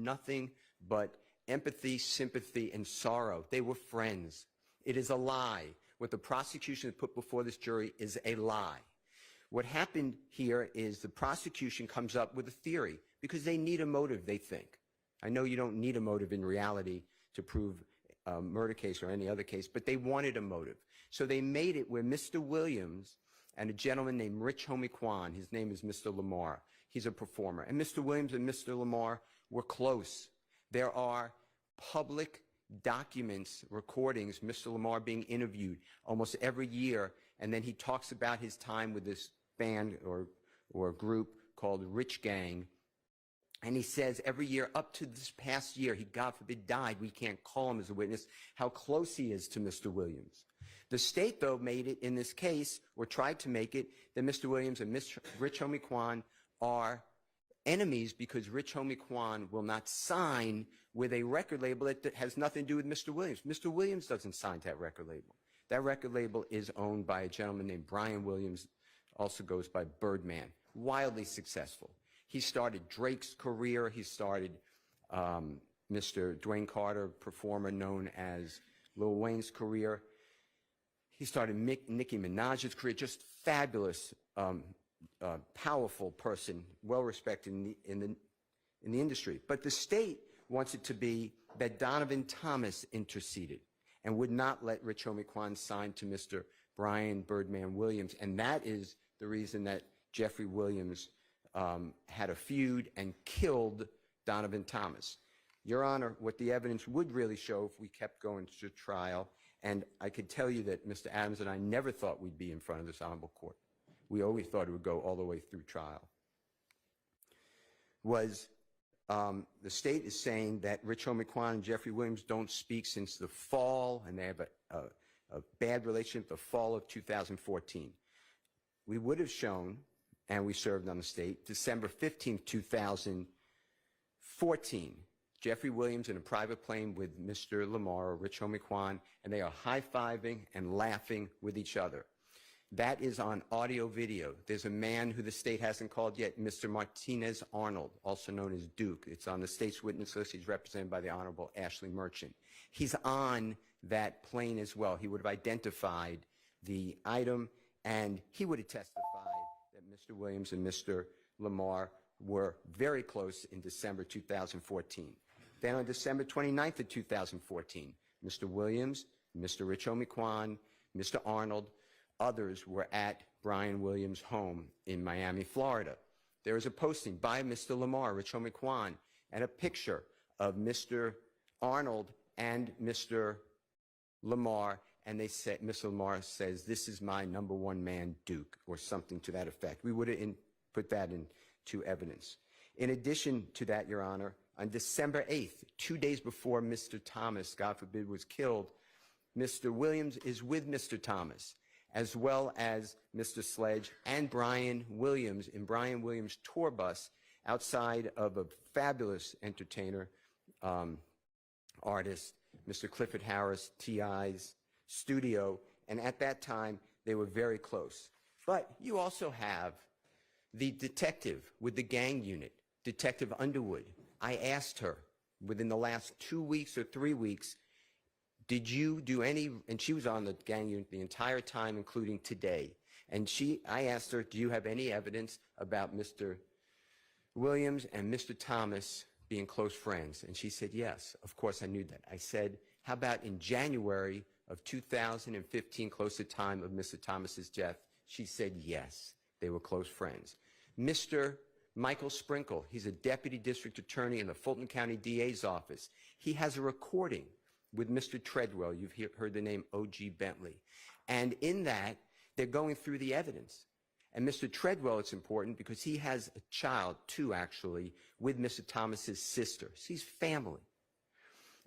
nothing but empathy, sympathy, and sorrow. They were friends. It is a lie. What the prosecution put before this jury is a lie. What happened here is the prosecution comes up with a theory because they need a motive, they think. I know you don't need a motive in reality to prove a murder case or any other case, but they wanted a motive. So they made it where Mr. Williams and a gentleman named Rich Homie Kwan, his name is Mr. Lamar, he's a performer, and Mr. Williams and Mr. Lamar were close. There are public documents, recordings, Mr. Lamar being interviewed almost every year, and then he talks about his time with this band or group called Rich Gang, and he says every year up to this past year, he, God forbid, died. We can't call him as a witness, how close he is to Mr. Williams. The state, though, made it in this case, or tried to make it, that Mr. Williams and Mr. Rich Homie Kwan are enemies because Rich Homie Kwan will not sign with a record label that has nothing to do with Mr. Williams. Mr. Williams doesn't sign to that record label. That record label is owned by a gentleman named Brian Williams, also goes by Birdman, wildly successful. He started Drake's career. He started Mr. Dwayne Carter, performer known as Lil Wayne's career. He started Nicki Minaj's career, just fabulous, powerful person, well-respected in the industry. But the state wants it to be that Donovan Thomas interceded and would not let Rich Homie Kwan sign to Mr. Brian Birdman Williams. And that is the reason that Jeffrey Williams had a feud and killed Donovan Thomas. Your Honor, what the evidence would really show if we kept going to trial, and I could tell you that Mr. Adams and I never thought we'd be in front of this honorable court. We always thought it would go all the way through trial. Was the state is saying that Rich Homie Kwan and Jeffrey Williams don't speak since the fall, and they have a bad relationship the fall of 2014. We would have shown, and we served on the state, December 15, 2014, Jeffrey Williams in a private plane with Mr. Lamar or Rich Homie Kwan, and they are high-fiving and laughing with each other. That is on audio video. There's a man who the state hasn't called yet, Mr. Martinez Arnold, also known as Duke. It's on the state's witness list. He's represented by the Honorable Ashley Merchant. He's on that plane as well. He would have identified the item, and he would have testified that Mr. Williams and Mr. Lamar were very close in December 2014. Then on December 29th of 2014, Mr. Williams, Mr. Rich Homie Kwan, Mr. Arnold, others were at Brian Williams' home in Miami, Florida. There is a posting by Mr. Lamar, Rich Homie Kwan, and a picture of Mr. Arnold and Mr. Lamar, and they say, Mr. Lamar says, "This is my number one man, Duke," or something to that effect. We would have put that into evidence. In addition to that, Your Honor, on December 8th, 2 days before Mr. Thomas, God forbid, was killed, Mr. Williams is with Mr. Thomas, as well as Mr. Sledge and Brian Williams in Brian Williams' tour bus outside of a fabulous entertainer, artist, Mr. Clifford Harris, T.I.'s studio, and at that time, they were very close. But you also have the detective with the gang unit, Detective Underwood. I asked her within the last 2 weeks or 3 weeks, did you do any, and she was on the gang unit the entire time, including today. And I asked her, do you have any evidence about Mr. Williams and Mr. Thomas being close friends? And she said, yes, of course I knew that. I said, how about in January of 2015, close to the time of Mr. Thomas's death? She said, yes, they were close friends. Mr. Michael Sprinkle, he's a deputy district attorney in the Fulton County DA's office. He has a recording with Mr. Treadwell. You've heard the name O.G. Bentley. And in that, they're going through the evidence. And Mr. Treadwell, it's important because he has a child, two actually, with Mr. Thomas's sister. He's family.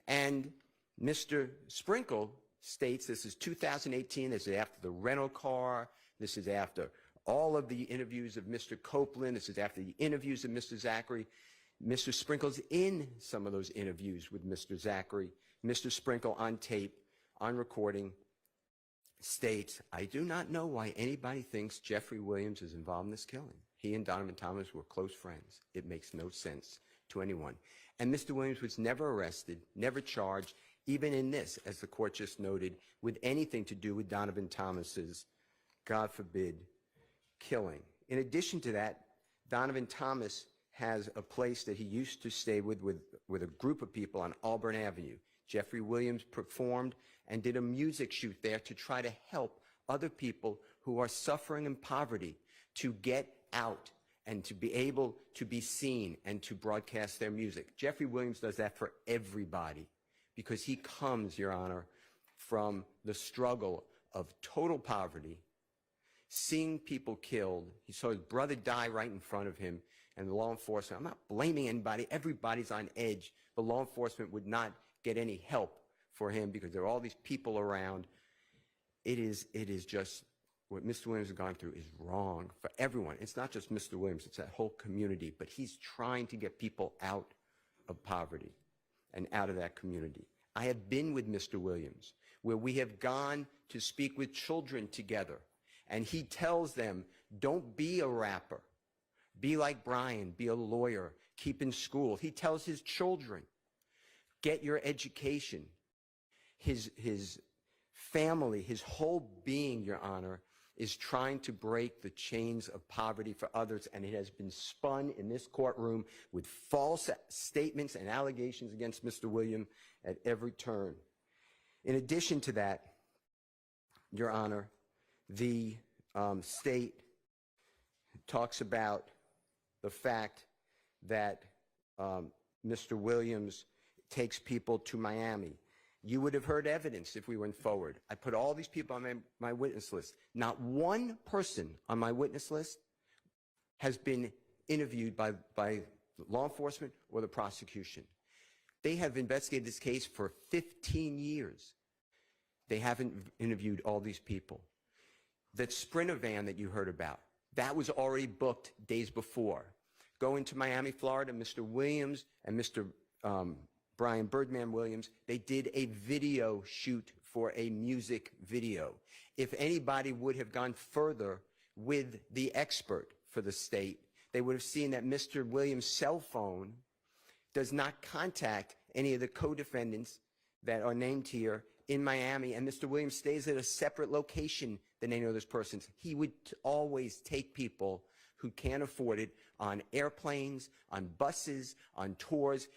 And Mr. Sprinkle states this is 2018, this is after the rental car, this is after all of the interviews of Mr. Copeland, this is after the interviews of Mr. Zachary. Mr. Sprinkle's in some of those interviews with Mr. Zachary. Mr. Sprinkle on tape, on recording, states, I do not know why anybody thinks Jeffrey Williams is involved in this killing. He and Donovan Thomas were close friends. It makes no sense to anyone. And Mr. Williams was never arrested, never charged, even in this, as the court just noted, with anything to do with Donovan Thomas's, God forbid, killing. In addition to that, Donovan Thomas has a place that he used to stay with a group of people on Auburn Avenue. Jeffrey Williams performed and did a music shoot there to try to help other people who are suffering in poverty to get out and to be able to be seen and to broadcast their music. Jeffrey Williams does that for everybody because he comes, Your Honor, from the struggle of total poverty, seeing people killed. He saw his brother die right in front of him, and the law enforcement, I'm not blaming anybody, everybody's on edge. The law enforcement would not get any help for him because there are all these people around. It is just, what Mr. Williams has gone through is wrong for everyone. It's not just Mr. Williams, it's that whole community, but he's trying to get people out of poverty and out of that community. I have been with Mr. Williams where we have gone to speak with children together, and he tells them, don't be a rapper. Be like Brian, be a lawyer, keep in school. He tells his children, get your education. His family, his whole being, Your Honor, is trying to break the chains of poverty for others, and it has been spun in this courtroom with false statements and allegations against Mr. Williams at every turn. In addition to that, Your Honor, the state talks about the fact that Mr. Williams takes people to Miami. You would have heard evidence if we went forward. I put all these people on my witness list. Not one person on my witness list has been interviewed by law enforcement or the prosecution. They have investigated this case for 15 years. They haven't interviewed all these people. That Sprinter van that you heard about, that was already booked days before. Going to Miami, Florida, Mr. Williams and Mr. Brian Birdman Williams, they did a video shoot for a music video. If anybody would have gone further with the expert for the state, they would have seen that Mr. Williams' cell phone does not contact any of the co-defendants that are named here in Miami, and Mr. Williams stays at a separate location than any of those persons. He would always take people who can't afford it on airplanes, on buses, on tours,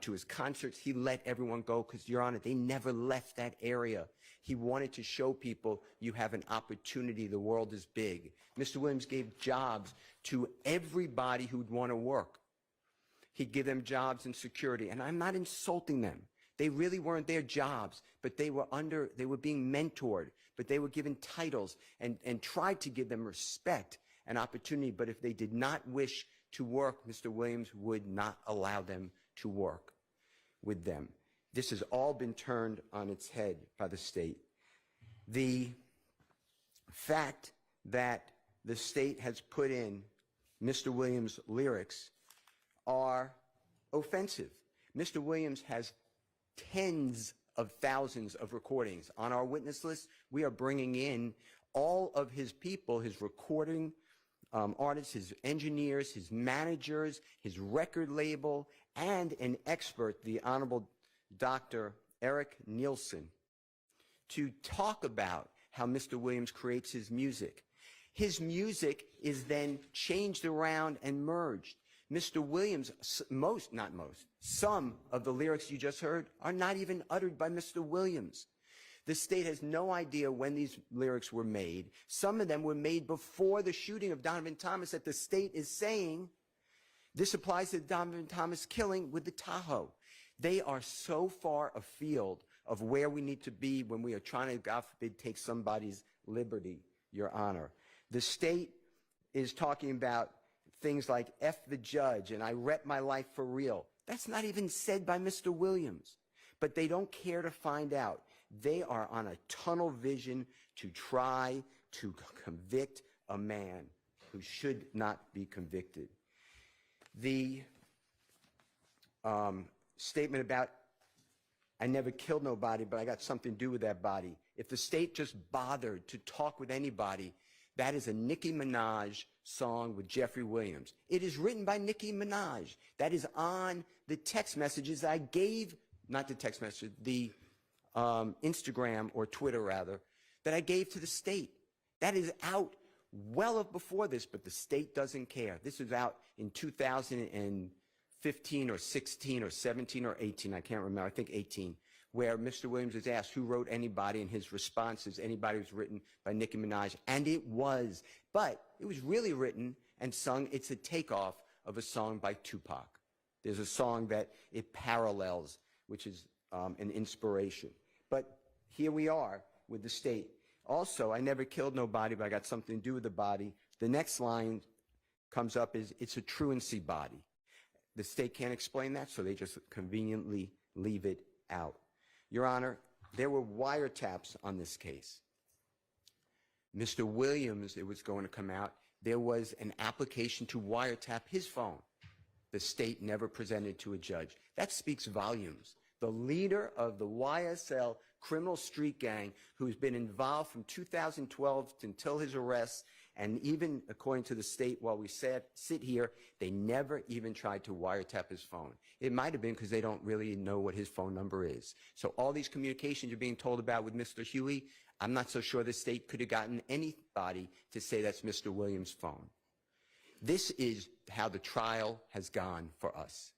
to his concerts. He let everyone go because, Your Honor, they never left that area. He wanted to show people you have an opportunity. The world is big. Mr. Williams gave jobs to everybody who'd want to work. He'd give them jobs and security, and I'm not insulting them. They really weren't their jobs, but they were being mentored, but they were given titles and tried to give them respect and opportunity. But if they did not wish to work, Mr. Williams would not allow them to work with them. This has all been turned on its head by the state. The fact that the state has put in Mr. Williams' lyrics are offensive. Mr. Williams has tens of thousands of recordings. On our witness list, we are bringing in all of his people, his recording artists, his engineers, his managers, his record label, and an expert, the Honorable Dr. Eric Nielsen, to talk about how Mr. Williams creates his music. His music is then changed around and merged. Mr. Williams, some of the lyrics you just heard are not even uttered by Mr. Williams. The state has no idea when these lyrics were made. Some of them were made before the shooting of Donovan Thomas that the state is saying this applies to the Donovan Thomas killing with the Tahoe. They are so far afield of where we need to be when we are trying to, God forbid, take somebody's liberty, Your Honor. The state is talking about things like F the judge and I rep my life for real. That's not even said by Mr. Williams. But they don't care to find out. They are on a tunnel vision to try to convict a man who should not be convicted. The statement about I never killed nobody, but I got something to do with that body. If the state just bothered to talk with anybody, That is a Nicki Minaj song with Jeffrey Williams. It is written by Nicki Minaj. That is on the text messages I gave, not the text message, the Instagram or Twitter rather, that I gave to the state. That is out well before this, but the state doesn't care. This was out in 2015 or 16 or 17 or 18, I can't remember, I think 18, where Mr. Williams was asked who wrote Anybody, and his response is Anybody was written by Nicki Minaj, and it was. But it was really written and sung, it's a takeoff of a song by Tupac. There's a song that it parallels, which is an inspiration. But here we are with the state. Also, I never killed nobody, but I got something to do with the body. The next line comes up is, it's a truancy body. The state can't explain that, so they just conveniently leave it out. Your Honor, there were wiretaps on this case. Mr. Williams, it was going to come out, there was an application to wiretap his phone. The state never presented to a judge. That speaks volumes. The leader of the YSL criminal street gang, who's been involved from 2012 until his arrest, and even according to the state, while we sit here, they never even tried to wiretap his phone. It might have been because they don't really know what his phone number is. So all these communications you're being told about with Mr. Huey, I'm not so sure the state could have gotten anybody to say that's Mr. Williams' phone. This is how the trial has gone for us.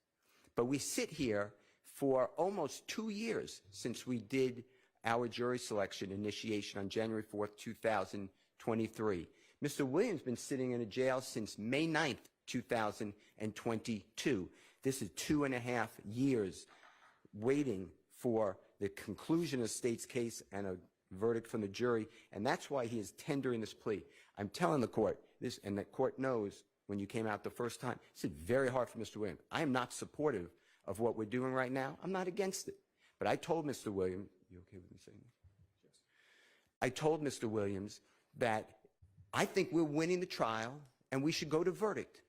But we sit here for almost 2 years since we did our jury selection initiation on January 4th, 2023. Mr. Williams has been sitting in a jail since May 9th, 2022. This is 2.5 years waiting for the conclusion of the state's case and a verdict from the jury, and that's why he is tendering this plea. I'm telling the court this, and the court knows when you came out the first time, it's very hard for Mr. Williams. I am not supportive of what we're doing right now. I'm not against it. But I told Mr. Williams, you okay with me saying this? Yes. I told Mr. Williams that I think we're winning the trial and we should go to verdict.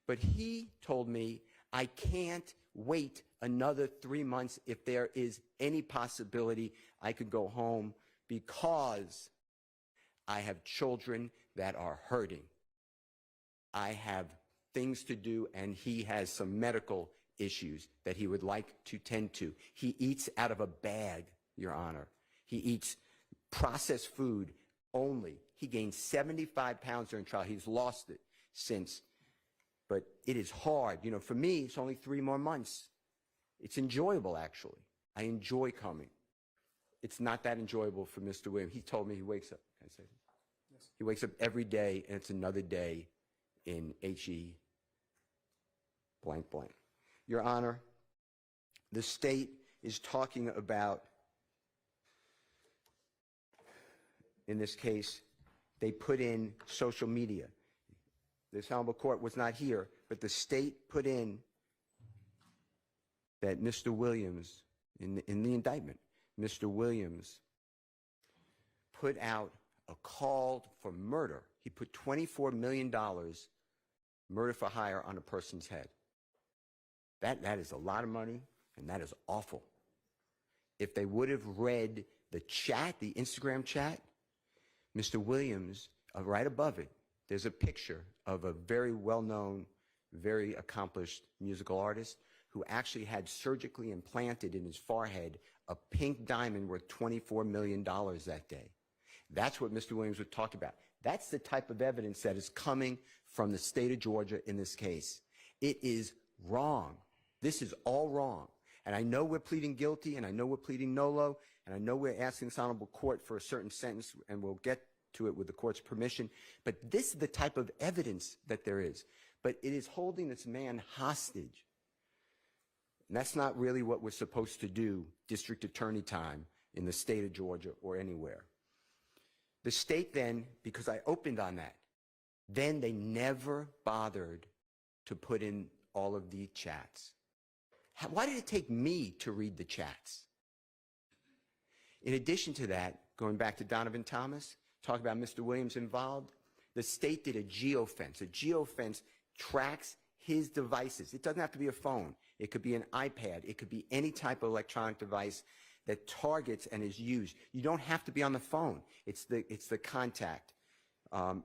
But he told me I can't wait another 3 months if there is any possibility I could go home because I have children that are hurting. I have things to do, and he has some medical issues that he would like to tend to. He eats out of a bag, Your Honor. He eats processed food only. He gained 75 pounds during trial. He's lost it since. But it is hard. You know, for me, it's only 3 more months. It's enjoyable, actually. I enjoy coming. It's not that enjoyable for Mr. Williams. He told me he wakes up. Can I say this? Yes. He wakes up every day, and it's another day in HE blank blank. Your Honor, the state is talking about, in this case, they put in social media. This honorable court was not here, but the state put in that Mr. Williams, in the indictment, Mr. Williams put out a call for murder. He put $24 million murder for hire on a person's head. That is a lot of money, and that is awful. If they would have read the chat, the Instagram chat, Mr. Williams, right above it, there's a picture of a very well-known, very accomplished musical artist who actually had surgically implanted in his forehead a pink diamond worth $24 million that day. That's what Mr. Williams would talk about. That's the type of evidence that is coming from the state of Georgia in this case. It is wrong. This is all wrong. And I know we're pleading guilty, and I know we're pleading nolo, and I know we're asking this honorable court for a certain sentence, and we'll get to it with the court's permission. But this is the type of evidence that there is. But it is holding this man hostage. And that's not really what we're supposed to do, district attorney time, in the state of Georgia or anywhere. The state then, because I opened on that, then they never bothered to put in all of the chats. Why did it take me to read the chats? In addition to that, going back to Donovan Thomas, talk about Mr. Williams involved, the state did a geofence. A geofence tracks his devices. It doesn't have to be a phone. It could be an iPad. It could be any type of electronic device that targets and is used. You don't have to be on the phone. It's the contact.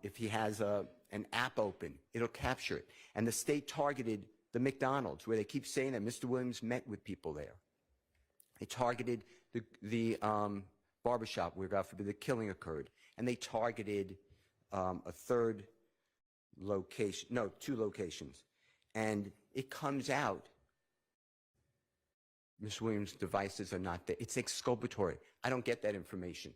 If he has an app open, it'll capture it. And the state targeted the McDonald's, where they keep saying that Mr. Williams met with people there. They targeted the barbershop where, God forbid, the killing occurred. And they targeted a third location, no, 2 locations. And it comes out, Mr. Williams' devices are not there. It's exculpatory. I don't get that information.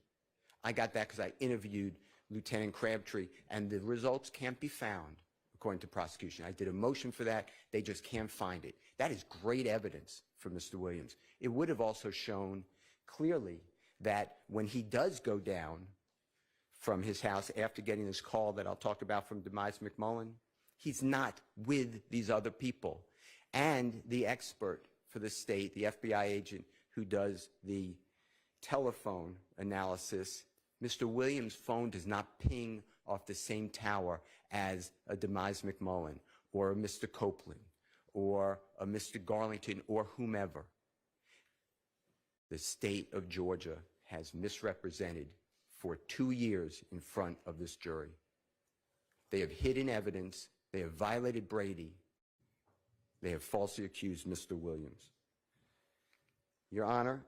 I got that because I interviewed Lieutenant Crabtree, and the results can't be found, according to prosecution. I did a motion for that. They just can't find it. That is great evidence for Mr. Williams. It would have also shown clearly that when he does go down from his house after getting this call that I'll talk about from Demise McMullen, he's not with these other people. And the expert for the state, the FBI agent who does the telephone analysis, Mr. Williams' phone does not ping off the same tower as a Demise McMullen or a Mr. Copeland or a Mr. Garlington or whomever. The state of Georgia has misrepresented for 2 years in front of this jury. They have hidden evidence. They have violated Brady. They have falsely accused Mr. Williams. Your Honor,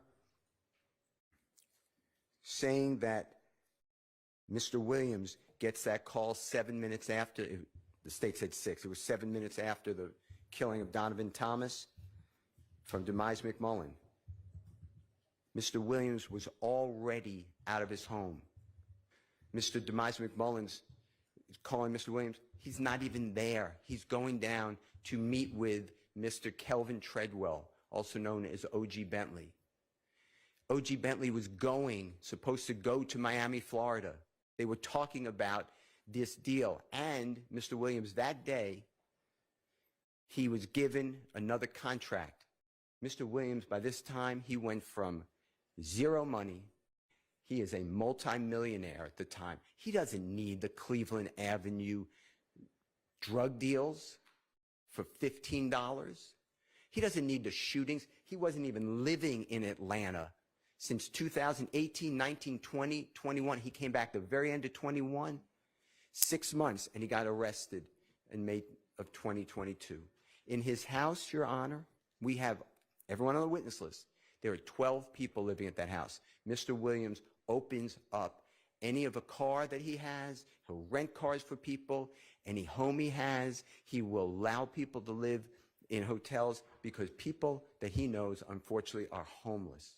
saying that Mr. Williams gets that call 7 minutes after, the state said 6, it was 7 minutes after the killing of Donovan Thomas from Demise McMullen. Mr. Williams was already out of his home. Mr. Demise McMullen's calling Mr. Williams. He's not even there. He's going down to meet with Mr. Kelvin Treadwell, also known as O.G. Bentley. O.G. Bentley was supposed to go to Miami, Florida. They were talking about this deal. And Mr. Williams, that day, he was given another contract. Mr. Williams, by this time, he went from 0 money. He is a multimillionaire at the time. He doesn't need the Cleveland Avenue drug deals for $15. He doesn't need the shootings. He wasn't even living in Atlanta since 2018, 19, 20, 21. He came back the very end of 21, 6 months, and he got arrested in May of 2022. In his house, Your Honor, we have everyone on the witness list. There are 12 people living at that house. Mr. Williams opens up any of a car that he has. He'll rent cars for people. Any home he has, he will allow people to live in hotels because people that he knows, unfortunately, are homeless.